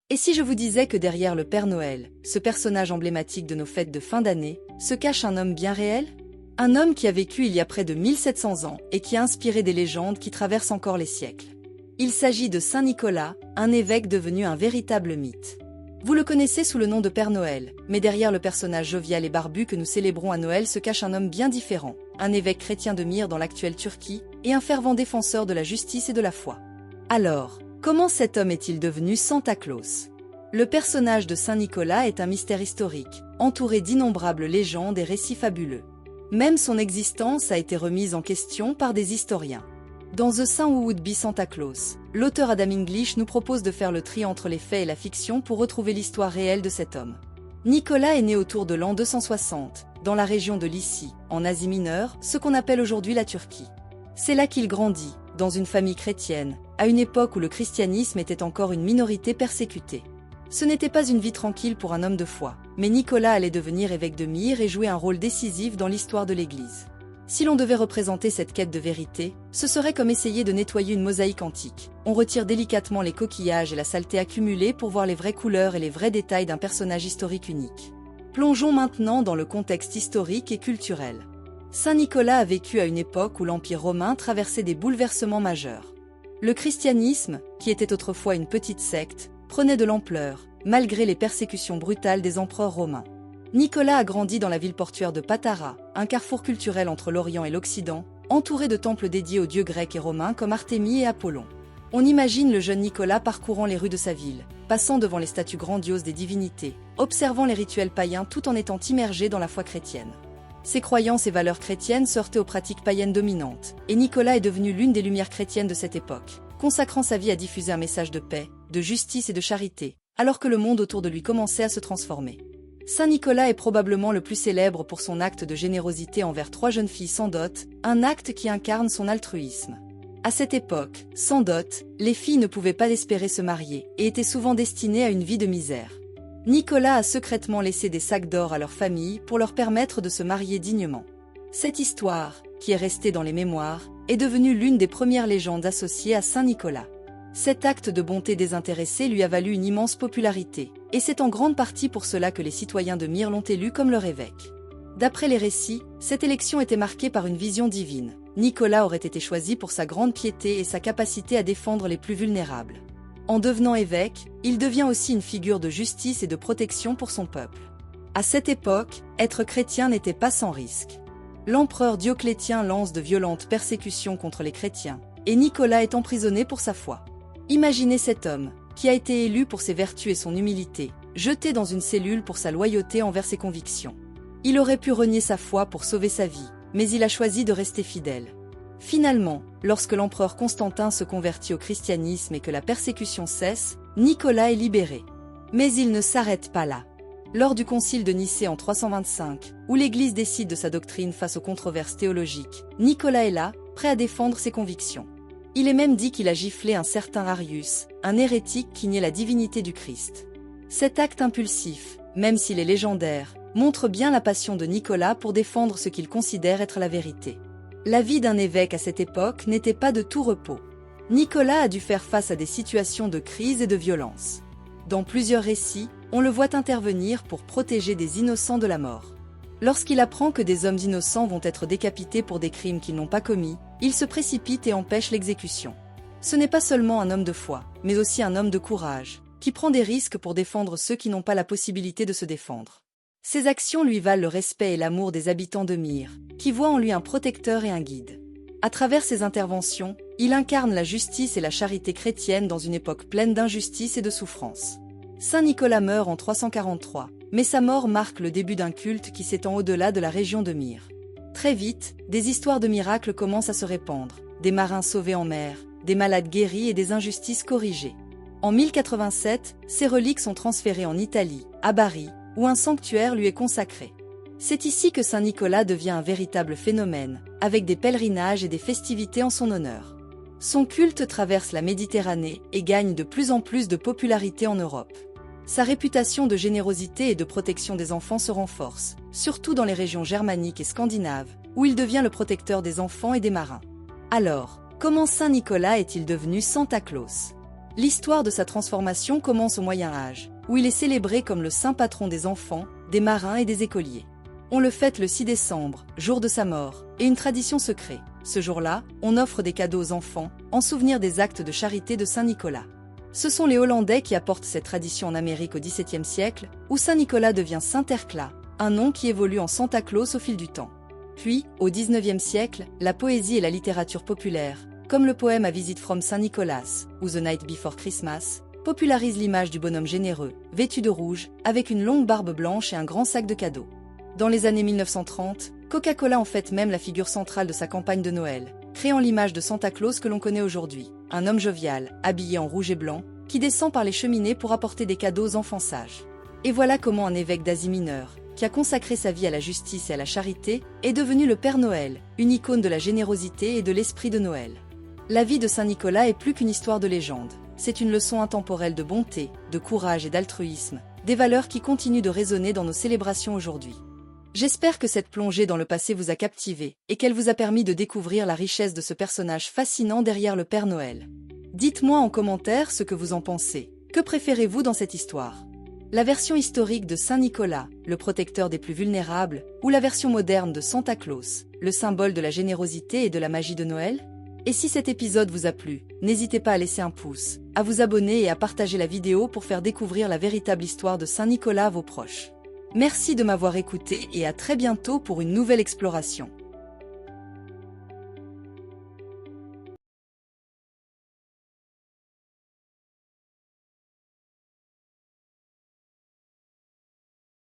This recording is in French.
Et si je vous disais que derrière le Père Noël, ce personnage emblématique de nos fêtes de fin d'année, se cache un homme bien réel? Un homme qui a vécu il y a près de 1700 ans et qui a inspiré des légendes qui traversent encore les siècles. Il s'agit de Saint Nicolas, un évêque devenu un véritable mythe. Vous le connaissez sous le nom de Père Noël, mais derrière le personnage jovial et barbu que nous célébrons à Noël se cache un homme bien différent, un évêque chrétien de Myre dans l'actuelle Turquie, et un fervent défenseur de la justice et de la foi. Alors, comment cet homme est-il devenu Santa Claus? Le personnage de Saint Nicolas est un mystère historique, entouré d'innombrables légendes et récits fabuleux. Même son existence a été remise en question par des historiens. Dans The Saint Who Would Be Santa Claus, l'auteur Adam English nous propose de faire le tri entre les faits et la fiction pour retrouver l'histoire réelle de cet homme. Nicolas est né autour de l'an 260, dans la région de Lycie, en Asie mineure, ce qu'on appelle aujourd'hui la Turquie. C'est là qu'il grandit, dans une famille chrétienne, à une époque où le christianisme était encore une minorité persécutée. Ce n'était pas une vie tranquille pour un homme de foi, mais Nicolas allait devenir évêque de Myre et jouer un rôle décisif dans l'histoire de l'Église. Si l'on devait représenter cette quête de vérité, ce serait comme essayer de nettoyer une mosaïque antique. On retire délicatement les coquillages et la saleté accumulée pour voir les vraies couleurs et les vrais détails d'un personnage historique unique. Plongeons maintenant dans le contexte historique et culturel. Saint Nicolas a vécu à une époque où l'Empire romain traversait des bouleversements majeurs. Le christianisme, qui était autrefois une petite secte, prenait de l'ampleur, malgré les persécutions brutales des empereurs romains. Nicolas a grandi dans la ville portuaire de Patara, un carrefour culturel entre l'Orient et l'Occident, entouré de temples dédiés aux dieux grecs et romains comme Artémis et Apollon. On imagine le jeune Nicolas parcourant les rues de sa ville, passant devant les statues grandioses des divinités, observant les rituels païens tout en étant immergé dans la foi chrétienne. Ses croyances et valeurs chrétiennes se heurtaient aux pratiques païennes dominantes, et Nicolas est devenu l'une des lumières chrétiennes de cette époque, consacrant sa vie à diffuser un message de paix, de justice et de charité, alors que le monde autour de lui commençait à se transformer. Saint Nicolas est probablement le plus célèbre pour son acte de générosité envers 3 jeunes filles sans dot, un acte qui incarne son altruisme. À cette époque, sans dot, les filles ne pouvaient pas espérer se marier et étaient souvent destinées à une vie de misère. Nicolas a secrètement laissé des sacs d'or à leurs familles pour leur permettre de se marier dignement. Cette histoire, qui est restée dans les mémoires, est devenue l'une des premières légendes associées à Saint Nicolas. Cet acte de bonté désintéressée lui a valu une immense popularité, et c'est en grande partie pour cela que les citoyens de Myre l'ont élu comme leur évêque. D'après les récits, cette élection était marquée par une vision divine. Nicolas aurait été choisi pour sa grande piété et sa capacité à défendre les plus vulnérables. En devenant évêque, il devient aussi une figure de justice et de protection pour son peuple. À cette époque, être chrétien n'était pas sans risque. L'empereur Dioclétien lance de violentes persécutions contre les chrétiens, et Nicolas est emprisonné pour sa foi. Imaginez cet homme, qui a été élu pour ses vertus et son humilité, jeté dans une cellule pour sa loyauté envers ses convictions. Il aurait pu renier sa foi pour sauver sa vie, mais il a choisi de rester fidèle. Finalement, lorsque l'empereur Constantin se convertit au christianisme et que la persécution cesse, Nicolas est libéré. Mais il ne s'arrête pas là. Lors du concile de Nicée en 325, où l'Église décide de sa doctrine face aux controverses théologiques, Nicolas est là, prêt à défendre ses convictions. Il est même dit qu'il a giflé un certain Arius, un hérétique qui niait la divinité du Christ. Cet acte impulsif, même s'il est légendaire, montre bien la passion de Nicolas pour défendre ce qu'il considère être la vérité. La vie d'un évêque à cette époque n'était pas de tout repos. Nicolas a dû faire face à des situations de crise et de violence. Dans plusieurs récits, on le voit intervenir pour protéger des innocents de la mort. Lorsqu'il apprend que des hommes innocents vont être décapités pour des crimes qu'ils n'ont pas commis, il se précipite et empêche l'exécution. Ce n'est pas seulement un homme de foi, mais aussi un homme de courage, qui prend des risques pour défendre ceux qui n'ont pas la possibilité de se défendre. Ses actions lui valent le respect et l'amour des habitants de Myre, qui voient en lui un protecteur et un guide. À travers ses interventions, il incarne la justice et la charité chrétienne dans une époque pleine d'injustice et de souffrance. Saint Nicolas meurt en 343, mais sa mort marque le début d'un culte qui s'étend au-delà de la région de Myre. Très vite, des histoires de miracles commencent à se répandre, des marins sauvés en mer, des malades guéris et des injustices corrigées. En 1087, ses reliques sont transférées en Italie, à Bari, où un sanctuaire lui est consacré. C'est ici que Saint Nicolas devient un véritable phénomène, avec des pèlerinages et des festivités en son honneur. Son culte traverse la Méditerranée et gagne de plus en plus de popularité en Europe. Sa réputation de générosité et de protection des enfants se renforce, surtout dans les régions germaniques et scandinaves, où il devient le protecteur des enfants et des marins. Alors, comment Saint Nicolas est-il devenu Santa Claus? L'histoire de sa transformation commence au Moyen Âge, où il est célébré comme le saint patron des enfants, des marins et des écoliers. On le fête le 6 décembre, jour de sa mort, et une tradition se crée. Ce jour-là, on offre des cadeaux aux enfants, en souvenir des actes de charité de Saint Nicolas. Ce sont les Hollandais qui apportent cette tradition en Amérique au XVIIe siècle, où Saint Nicolas devient Saint-Terclas, un nom qui évolue en Santa Claus au fil du temps. Puis, au XIXe siècle, la poésie et la littérature populaire, comme le poème A Visit from Saint Nicholas ou The Night Before Christmas, popularisent l'image du bonhomme généreux, vêtu de rouge, avec une longue barbe blanche et un grand sac de cadeaux. Dans les années 1930, Coca-Cola en fait même la figure centrale de sa campagne de Noël, créant l'image de Santa Claus que l'on connaît aujourd'hui, un homme jovial, habillé en rouge et blanc, qui descend par les cheminées pour apporter des cadeaux aux enfants sages. Et voilà comment un évêque d'Asie mineure, qui a consacré sa vie à la justice et à la charité, est devenu le Père Noël, une icône de la générosité et de l'esprit de Noël. La vie de Saint Nicolas est plus qu'une histoire de légende, c'est une leçon intemporelle de bonté, de courage et d'altruisme, des valeurs qui continuent de résonner dans nos célébrations aujourd'hui. J'espère que cette plongée dans le passé vous a captivé et qu'elle vous a permis de découvrir la richesse de ce personnage fascinant derrière le Père Noël. Dites-moi en commentaire ce que vous en pensez. Que préférez-vous dans cette histoire ? La version historique de Saint Nicolas, le protecteur des plus vulnérables, ou la version moderne de Santa Claus, le symbole de la générosité et de la magie de Noël ? Et si cet épisode vous a plu, n'hésitez pas à laisser un pouce, à vous abonner et à partager la vidéo pour faire découvrir la véritable histoire de Saint Nicolas à vos proches. Merci de m'avoir écouté et à très bientôt pour une nouvelle exploration.